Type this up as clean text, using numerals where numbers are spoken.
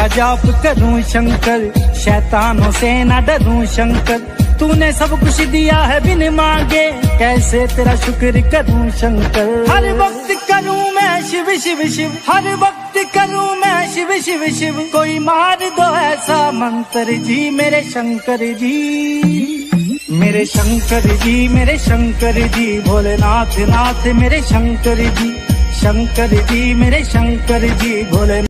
तेरा जाप करूं शंकर, शैतानों से न डरूं शंकर। तूने सब कुछ दिया है बिन मांगे, कैसे तेरा शुक्र करूं शंकर। हर वक्त करूं मैं शिव शिव शिव, हर वक्त करूं मैं शिव शिव शिव। कोई मार दो ऐसा मंत्र जी मेरे शंकर जी, मेरे शंकर जी, मेरे शंकर जी। भोलेनाथ नाथ मेरे शंकर जी, शंकर जी मेरे शंकर जी। भोले